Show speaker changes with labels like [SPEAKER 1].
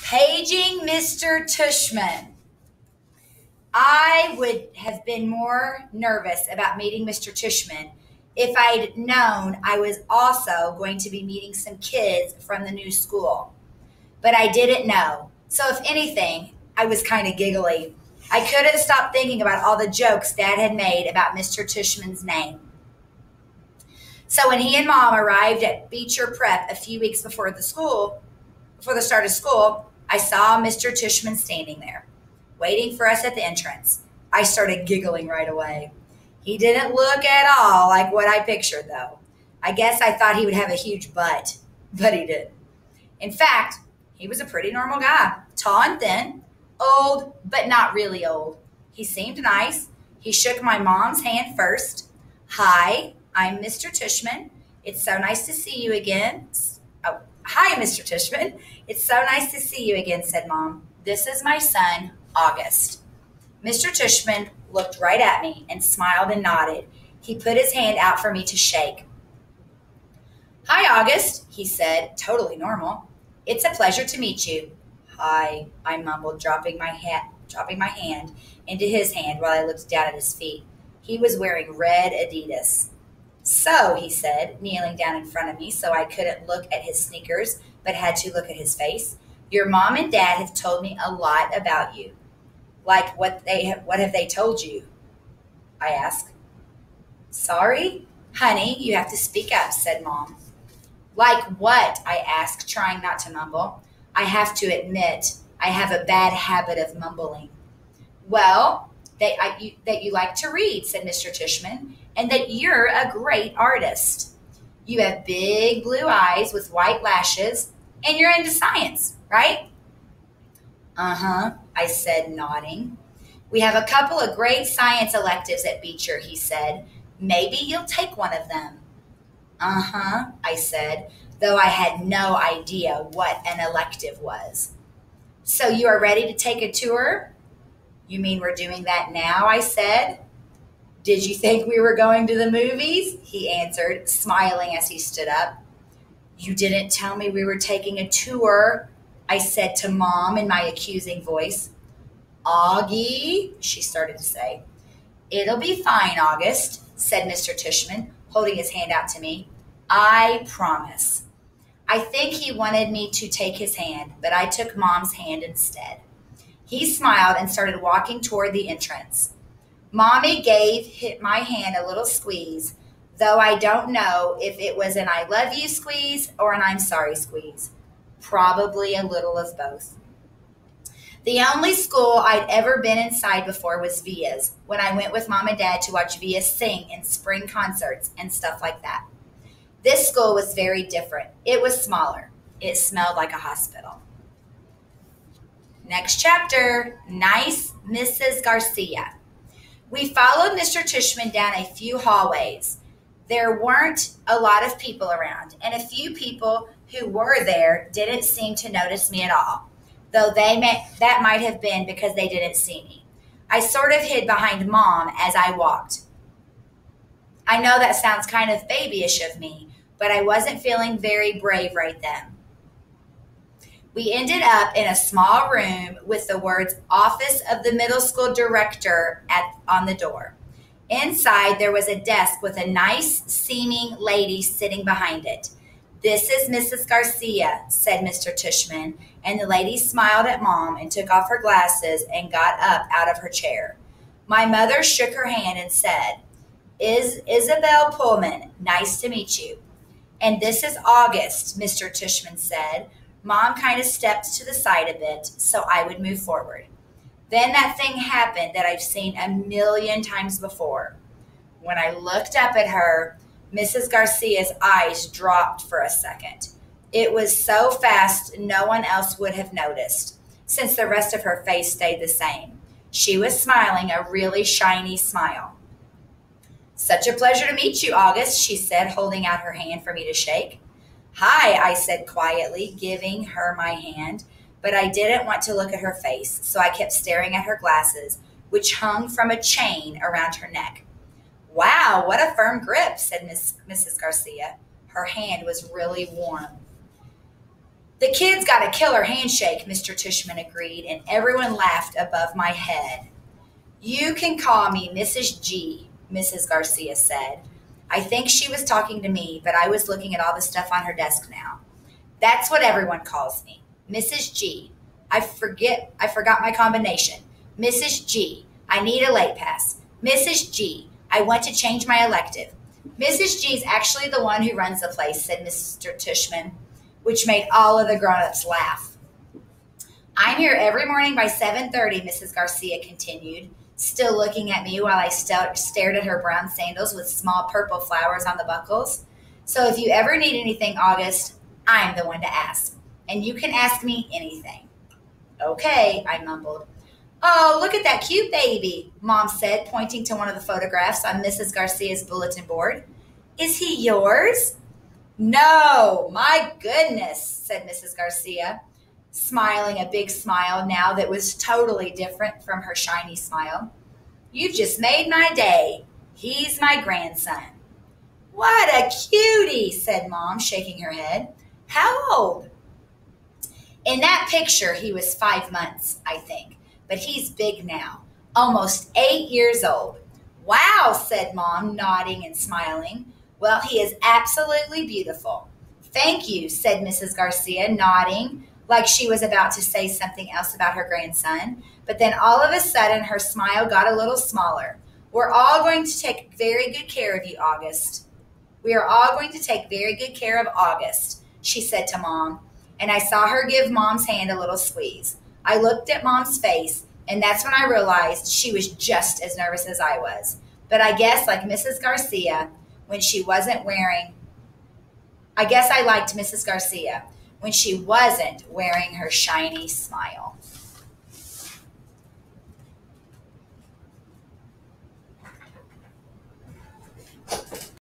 [SPEAKER 1] Paging Mr. Tushman. I would have been more nervous about meeting Mr. Tushman if I'd known I was also going to be meeting some kids from the new school. But I didn't know. So, if anything, I was kind of giggly. I couldn't stop thinking about all the jokes Dad had made about Mr. Tushman's name. So, when he and Mom arrived at Beecher Prep a few weeks before the start of school, I saw Mr. Tushman standing there, waiting for us at the entrance. I started giggling right away. He didn't look at all like what I pictured, though. I guess I thought he would have a huge butt, but he didn't. In fact, he was a pretty normal guy, tall and thin, old, but not really old. He seemed nice. He shook my mom's hand first. Hi, I'm Mr. Tushman. It's so nice to see you again. Oh, hi, Mr. Tushman. It's so nice to see you again, said Mom. This is my son, August. Mr. Tushman looked right at me and smiled and nodded. He put his hand out for me to shake. Hi, August, he said, totally normal. It's a pleasure to meet you. Hi, I mumbled, dropping my hand into his hand while I looked down at his feet. He was wearing red Adidas. So, he said, kneeling down in front of me so I couldn't look at his sneakers but had to look at his face, your mom and dad have told me a lot about you. Like what have they told you? I asked. Sorry? Honey, you have to speak up, said Mom. Like what? I asked, trying not to mumble. I have to admit, I have a bad habit of mumbling. Well, that you like to read, said Mr. Tushman, and that you're a great artist. You have big blue eyes with white lashes, and you're into science, right? Uh-huh, I said, nodding. We have a couple of great science electives at Beecher, he said. Maybe you'll take one of them. Uh-huh, I said, though I had no idea what an elective was. So you are ready to take a tour? You mean we're doing that now, I said. Did you think we were going to the movies? He answered, smiling as he stood up. You didn't tell me we were taking a tour, I said to Mom in my accusing voice. Augie, she started to say. It'll be fine, August, said Mr. Tushman, holding his hand out to me. I promise. I think he wanted me to take his hand, but I took Mom's hand instead. He smiled and started walking toward the entrance. Mommy gave my hand a little squeeze, though I don't know if it was an I love you squeeze or an I'm sorry squeeze. Probably a little of both. The only school I'd ever been inside before was Via's, when I went with Mom and Dad to watch Via sing in spring concerts and stuff like that. This school was very different. It was smaller. It smelled like a hospital. Next chapter, Nice Mrs. Garcia. We followed Mr. Tushman down a few hallways. There weren't a lot of people around, and a few people who were there didn't seem to notice me at all, though that might have been because they didn't see me. I sort of hid behind Mom as I walked. I know that sounds kind of babyish of me, but I wasn't feeling very brave right then. We ended up in a small room with the words Office of the Middle School Director on the door. Inside, there was a desk with a nice-seeming lady sitting behind it. This is Mrs. Garcia, said Mr. Tushman, and the lady smiled at Mom and took off her glasses and got up out of her chair. My mother shook her hand and said, Isabel Pullman, nice to meet you. And this is August, Mr. Tushman said. Mom kind of stepped to the side a bit so I would move forward. Then that thing happened that I've seen a million times before. When I looked up at her, Mrs. Garcia's eyes dropped for a second. It was so fast no one else would have noticed, since the rest of her face stayed the same. She was smiling a really shiny smile. Such a pleasure to meet you, August, she said, holding out her hand for me to shake. Hi, I said quietly, giving her my hand, but I didn't want to look at her face, so I kept staring at her glasses, which hung from a chain around her neck. Wow, what a firm grip, said Mrs. Garcia. Her hand was really warm. The kid's got a killer handshake, Mr. Tushman agreed, and everyone laughed above my head. You can call me Mrs. G, Mrs. Garcia said. I think she was talking to me, but I was looking at all the stuff on her desk now. That's what everyone calls me. Mrs. G. I forgot my combination. Mrs. G. I need a late pass. Mrs. G. I want to change my elective. Mrs. G is actually the one who runs the place, said Mr. Tushman, which made all of the grown-ups laugh. I'm here every morning by 7:30, Mrs. Garcia continued, still looking at me while I stared at her brown sandals with small purple flowers on the buckles. So if you ever need anything, August, I'm the one to ask. And you can ask me anything. Okay, I mumbled. Oh, look at that cute baby, Mom said, pointing to one of the photographs on Mrs. Garcia's bulletin board. Is he yours? No, my goodness, said Mrs. Garcia, smiling a big smile now that was totally different from her shiny smile. You've just made my day. He's my grandson. What a cutie, said Mom, shaking her head. How old? In that picture, he was 5 months, I think, but he's big now, almost 8 years old. Wow, said Mom, nodding and smiling. Well, he is absolutely beautiful. Thank you, said Mrs. Garcia, nodding like she was about to say something else about her grandson. But then all of a sudden, her smile got a little smaller. We're all going to take very good care of you, August. We are all going to take very good care of August, she said to Mom. And I saw her give Mom's hand a little squeeze. I looked at Mom's face, and that's when I realized she was just as nervous as I was. But I guess, like Mrs. Garcia, when she wasn't wearing, I guess I liked Mrs. Garcia when she wasn't wearing her shiny smile.